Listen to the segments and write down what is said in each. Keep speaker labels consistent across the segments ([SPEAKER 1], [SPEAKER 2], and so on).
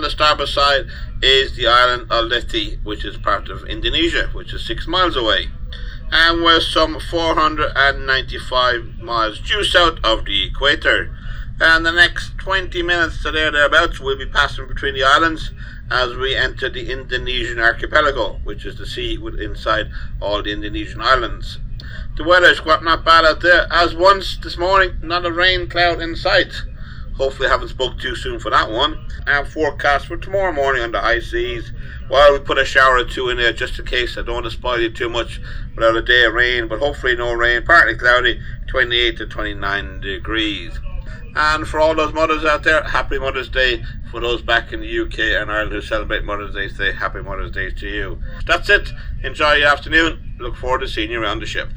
[SPEAKER 1] the starboard side is the island of Leyte, which is part of Indonesia, which is 6 miles away. And we're some 495 miles due south of the equator. And the next 20 minutes to thereabouts, we'll be passing between the islands as we enter the Indonesian archipelago, which is the sea inside all the Indonesian islands. The weather's quite not bad out there, as once this morning, not a rain cloud in sight. Hopefully I haven't spoke too soon for that one. And forecast for tomorrow morning on the high seas. Well, we put a shower or two in there just in case. I don't want to spoil you too much without a day of rain, but hopefully no rain. Partly cloudy, 28 to 29 degrees. And for all those mothers out there, happy Mother's Day. For those back in the UK and Ireland who celebrate Mother's Day, say happy Mother's Day to you. That's it. Enjoy your afternoon. Look forward to seeing you around the ship.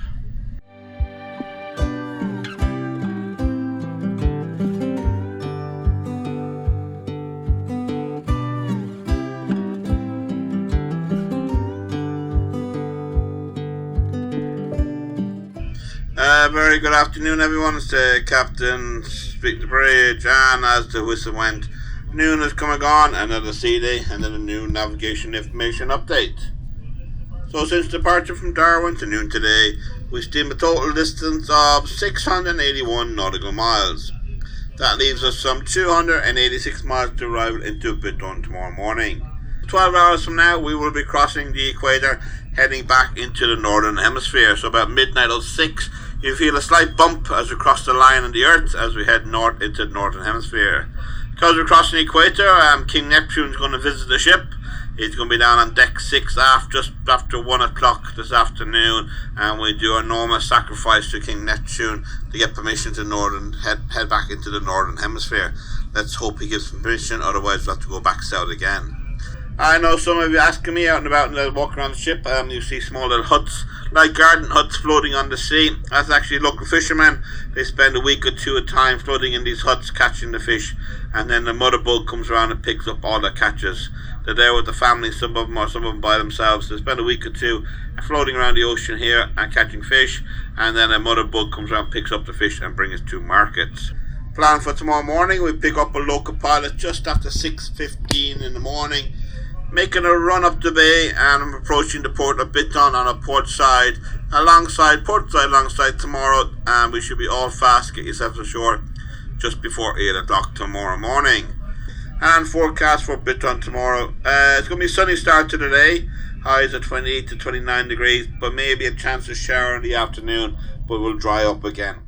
[SPEAKER 1] Very good afternoon, everyone. It's the Captain speaking the bridge, and as the whistle went, noon has come and gone, another sea day, and then a new navigation information update. So since departure from Darwin to noon today, we steamed a total distance of 681 nautical miles. That leaves us some 286 miles to arrive into Bitung tomorrow morning. 12 hours from now, we will be crossing the equator, heading back into the northern hemisphere. So about midnight 06, you feel a slight bump as we cross the line on the Earth as we head north into the northern hemisphere. Because we're crossing the equator, King Neptune's going to visit the ship. He's going to be down on deck 6 aft just after 1 o'clock this afternoon, and we do an enormous sacrifice to King Neptune to get permission to head back into the northern hemisphere. Let's hope he gives permission, otherwise we'll have to go back south again. I know some of you asking me out and about and walking around the ship, you see small little huts, like garden huts floating on the sea. That's actually local fishermen. They spend a week or two at a time floating in these huts catching the fish, and then the mother boat comes around and picks up all the catches. They're there with the family, some of them or some of them by themselves. They spend a week or two floating around the ocean here and catching fish, and then a mother boat comes around, picks up the fish and brings it to markets. Plan for tomorrow morning, we pick up a local pilot just after 6:15 in the morning, making a run up the bay, and I'm approaching the port of Bitung on a port side alongside tomorrow, and we should be all fast. Get yourselves ashore just before 8 o'clock tomorrow morning. And forecast for Bitung tomorrow, it's going to be a sunny start to the day, highs of 28 to 29 degrees, but maybe a chance of shower in the afternoon, but will dry up again.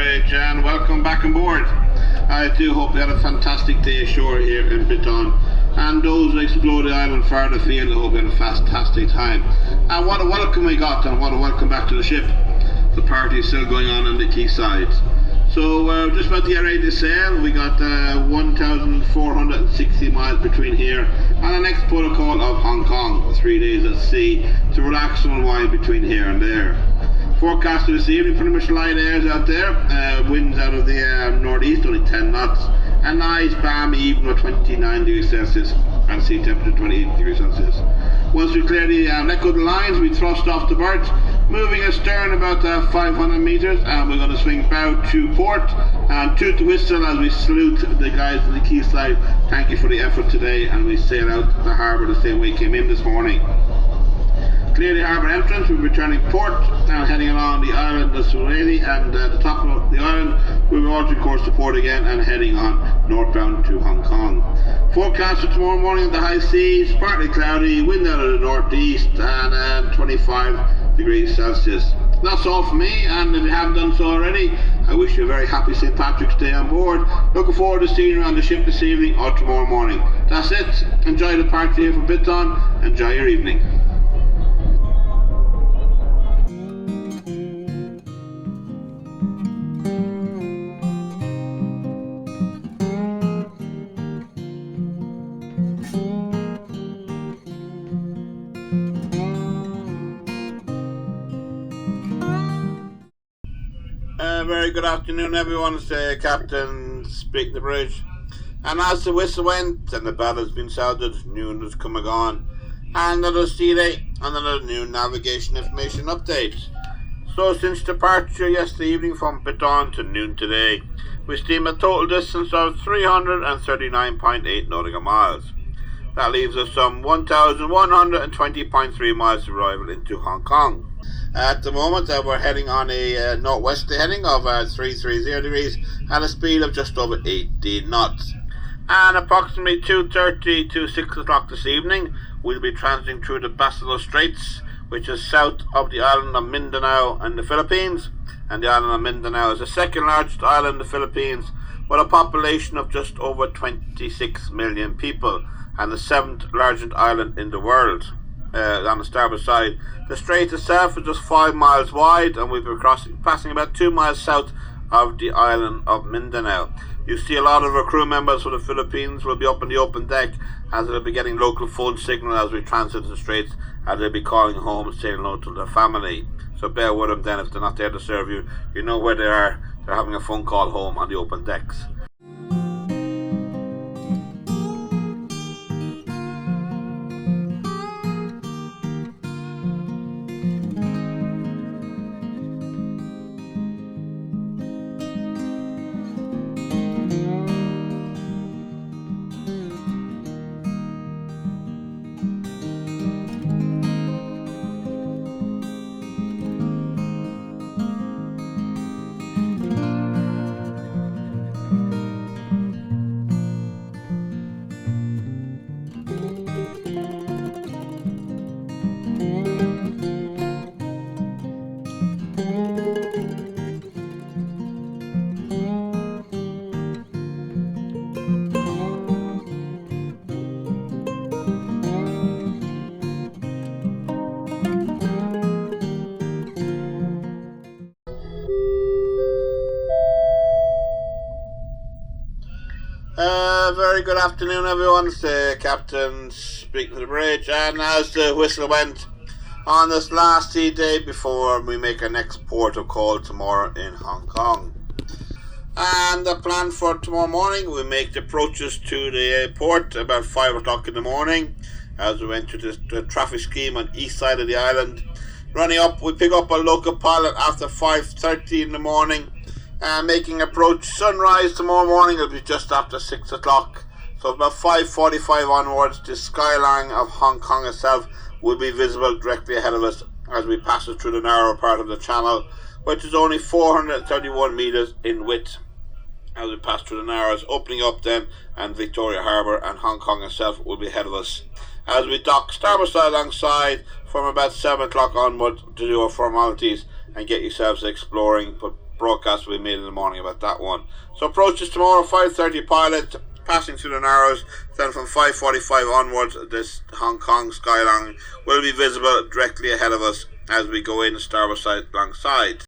[SPEAKER 1] Bridge, and welcome back on board. I do hope you had a fantastic day ashore here in Bitung, and those who explore the island further afield, I hope you had a fantastic time. And what a welcome we got, and what a welcome back to the ship. The party is still going on the quayside. So we're just about to get ready to sail. We got 1,460 miles between here and the next protocol of Hong Kong, 3 days at sea to relax and unwind between here and there. Forecast for this evening, pretty much light airs out there, winds out of the northeast, only 10 knots, and nice balmy evening of 29 degrees Celsius and sea temperature 28 degrees Celsius. Once we clear the let go the lines, we thrust off the berth, moving astern about 500 meters, and we're going to swing bow to port and toot the whistle as we salute the guys on the quayside. Thank you for the effort today, and we sail out the harbour the same way we came in this morning. Clear the harbour entrance, we'll be turning port and heading along the island of Surrey, and at the top of the island we'll be altering course to port again and heading on northbound to Hong Kong. Forecast for tomorrow morning, the high seas, partly cloudy, wind out of the northeast, and 25 degrees Celsius. That's all for me, and if you haven't done so already, I wish you a very happy St. Patrick's Day on board. Looking forward to seeing you on the ship this evening or tomorrow morning. That's it. Enjoy the party here for Bitung. Enjoy your evening. Very good afternoon, everyone. It's Captain speaking the bridge. And as the whistle went and the bell has been sounded, noon has come and gone. And another sea day and another new navigation information update. So since departure yesterday evening from Bitung to noon today, we steam a total distance of 339.8 nautical miles. That leaves us some 1,120.3 miles to arrival into Hong Kong. At the moment we're heading on a northwesterly heading of 330 degrees at a speed of just over 18 knots. And approximately 2:30 to 6 o'clock this evening we'll be transiting through the Basilos Straits, which is south of the island of Mindanao in the Philippines. And the island of Mindanao is the second largest island in the Philippines with a population of just over 26 million people, and the 7th largest island in the world. On the starboard side, the strait itself is just 5 miles wide, and we'll be passing about 2 miles south of the island of Mindanao. You see a lot of our crew members from the Philippines will be up on the open deck, as they'll be getting local phone signal as we transit the straits, as they'll be calling home and saying hello to their family. So bear with them then if they're not there to serve you. You know where they are. They're having a phone call home on the open decks. Very good afternoon, everyone. It's Captain speaking to the bridge, and as the whistle went on this last sea day before we make our next port of call tomorrow in Hong Kong. And the plan for tomorrow morning, we make the approaches to the port about 5 o'clock in the morning as we went to the traffic scheme on the east side of the island. Running up, we pick up a local pilot after 5:30 in the morning. Making approach sunrise tomorrow morning will be just after 6 o'clock. So about 5:45 onwards, the skyline of Hong Kong itself will be visible directly ahead of us as we pass it through the narrow part of the channel, which is only 431 metres in width. As we pass through the narrows, opening up then, and Victoria Harbour and Hong Kong itself will be ahead of us. As we dock starboard side alongside from about 7 o'clock onward to do our formalities and get yourselves exploring, but broadcast will be made in the morning about that one. So approaches tomorrow, 5:30 pilot, passing through the Narrows. Then from 5:45 onwards, this Hong Kong skyline will be visible directly ahead of us as we go in starboard side alongside.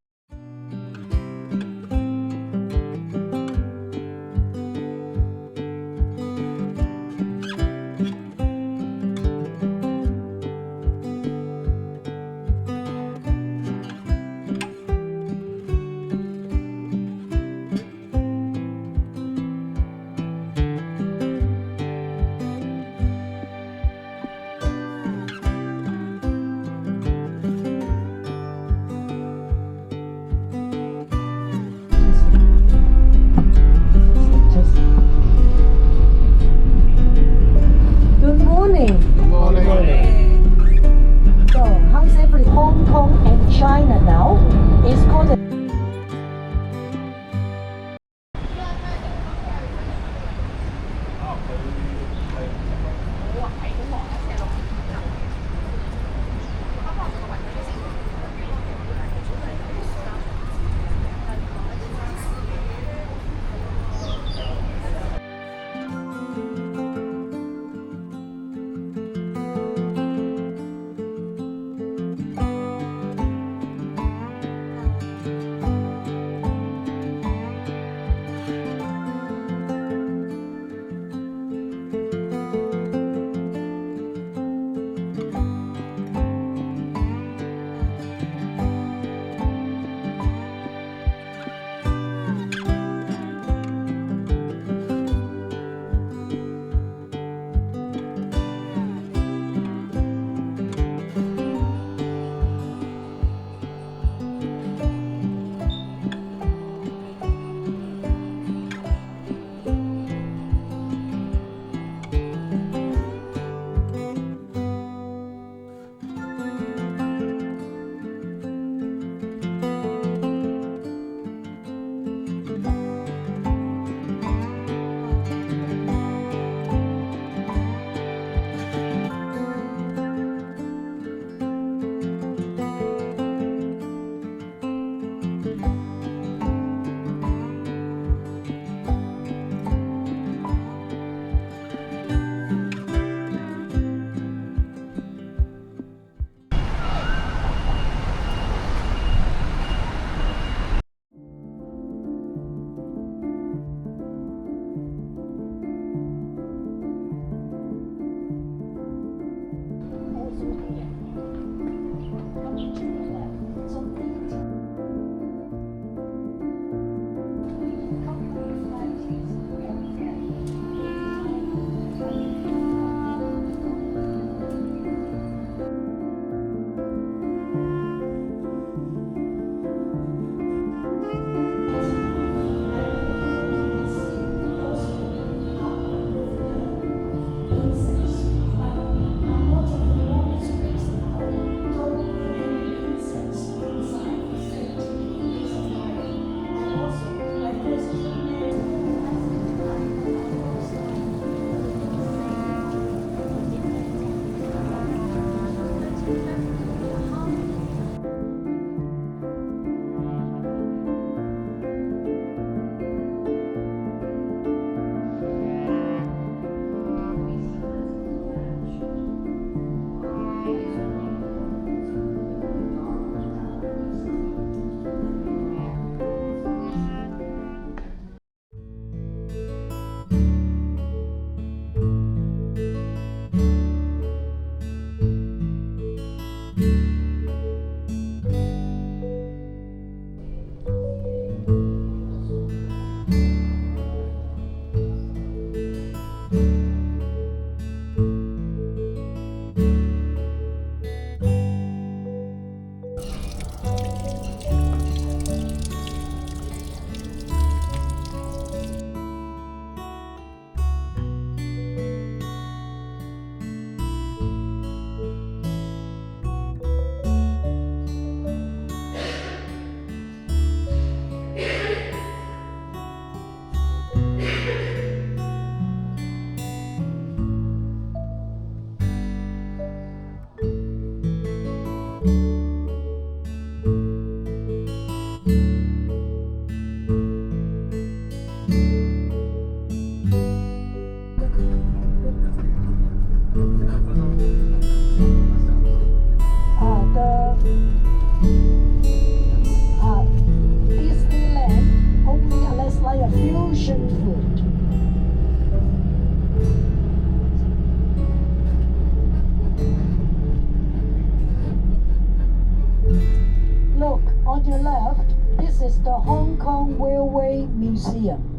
[SPEAKER 2] on your left, this is the Hong Kong Railway Museum.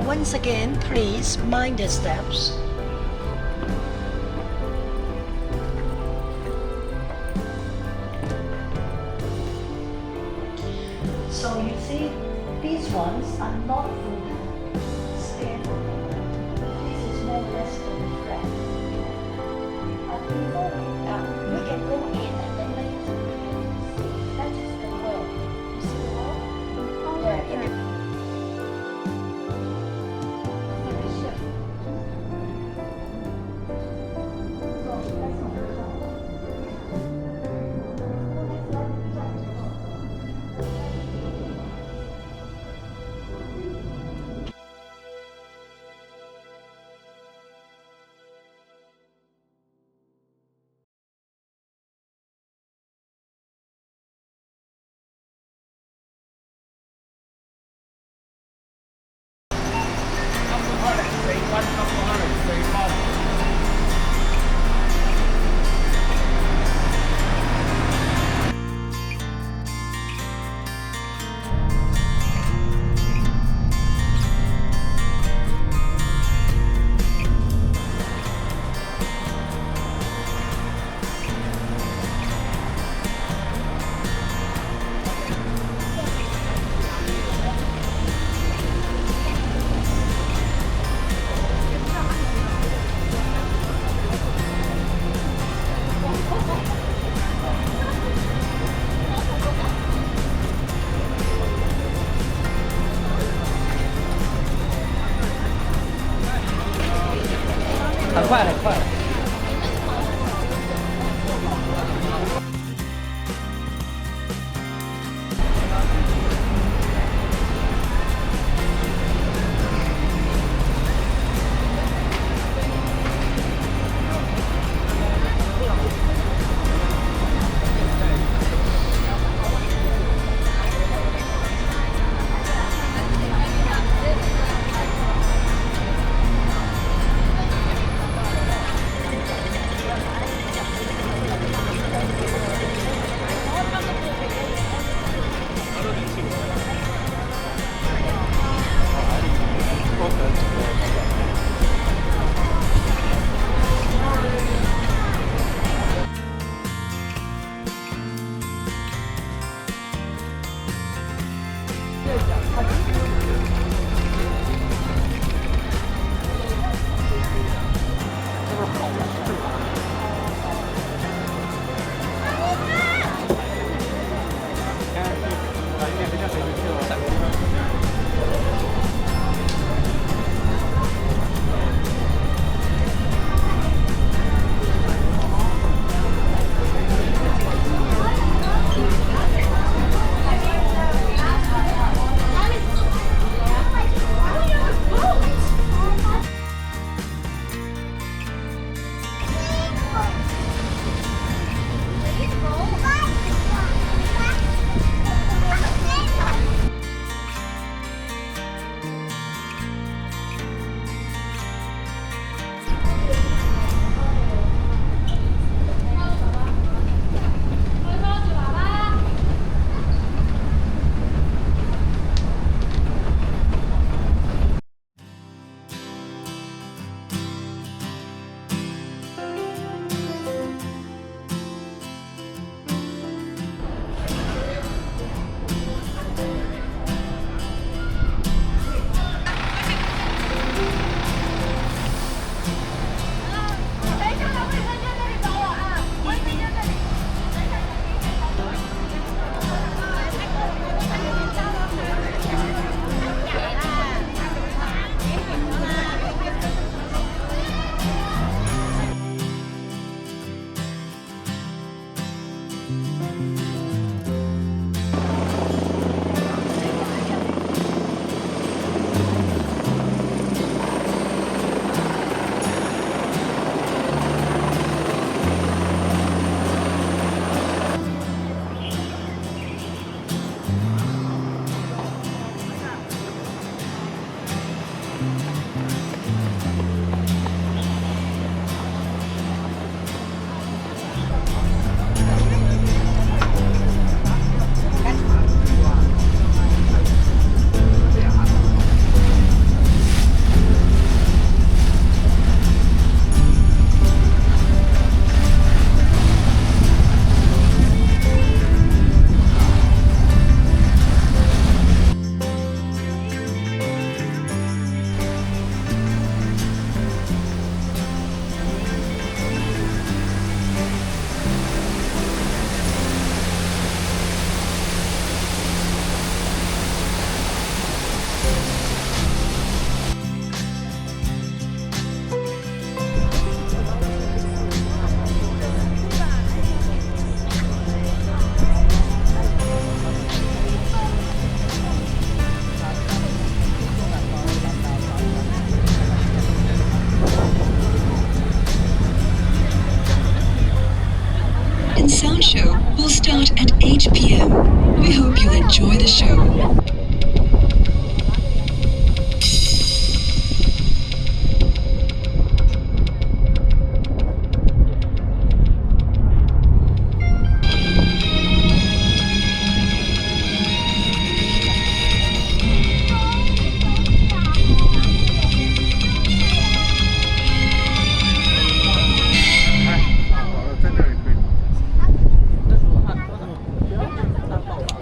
[SPEAKER 3] Once again, please mind the steps. So you see, these ones are not fully scanned. This is more or less the flat. Before we can go in and then later. That is the world. You see the world? Yeah, in the
[SPEAKER 4] hope you'll enjoy the show.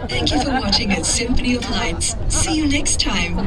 [SPEAKER 4] Thank you for watching at Symphony of Lights. See you next time.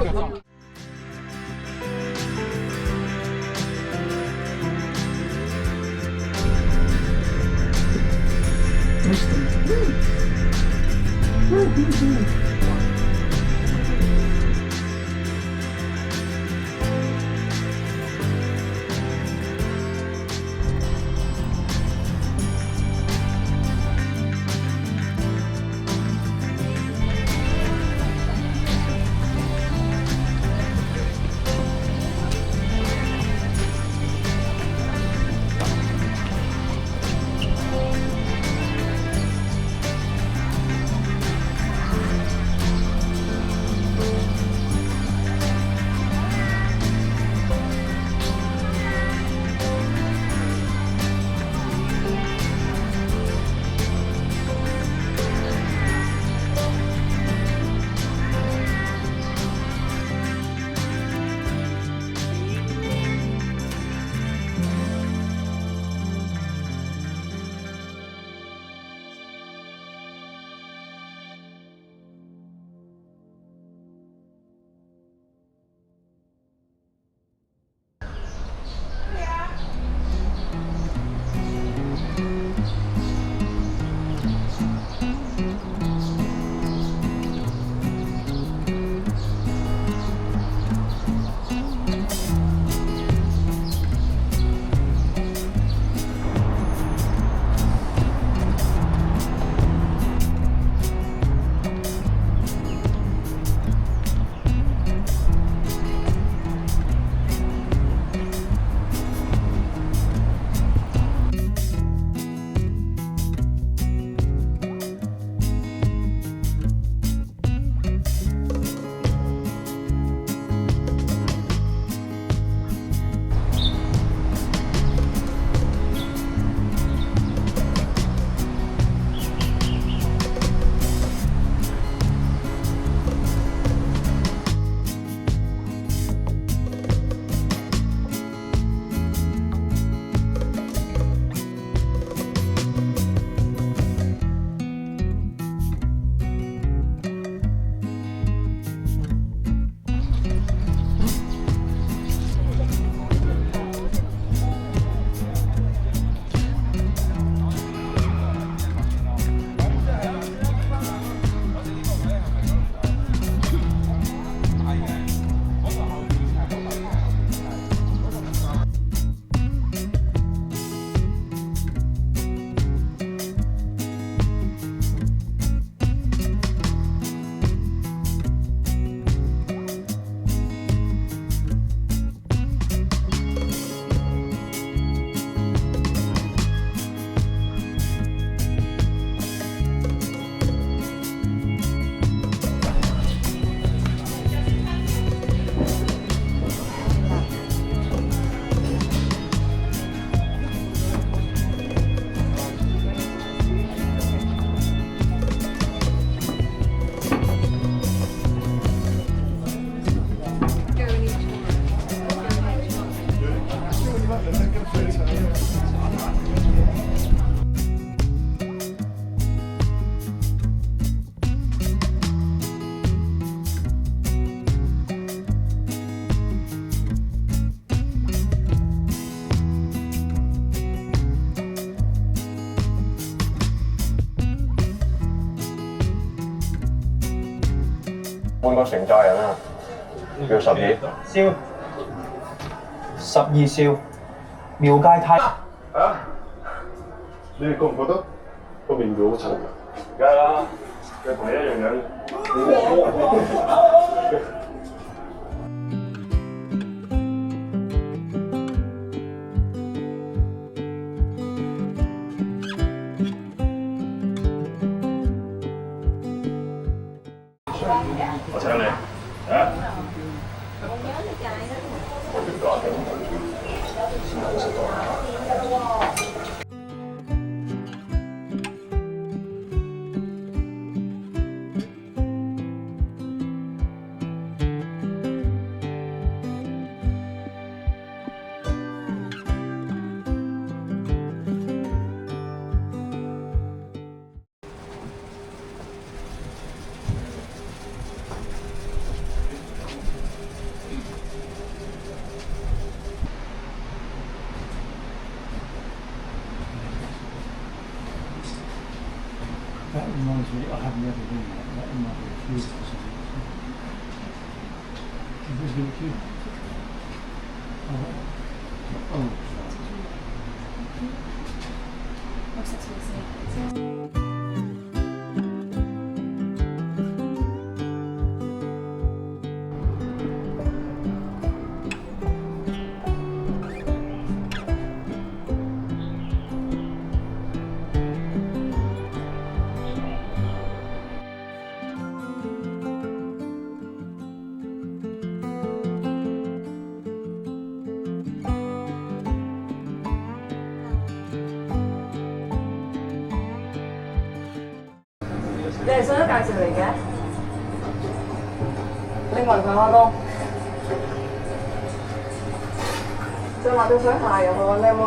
[SPEAKER 5] 半個城寨人啊，叫12
[SPEAKER 6] 燒12少廟街太
[SPEAKER 5] 啊！你哋覺唔覺得個面具好醜？梗係啦，佢同你一樣樣。我請你。啊！That
[SPEAKER 7] reminds me, I have never been there. That might be a beautiful city. Is this really cute? Oh.
[SPEAKER 8] 你係信咗介紹嚟嘅？你問佢開工，再話對水鞋入去揾靚妹。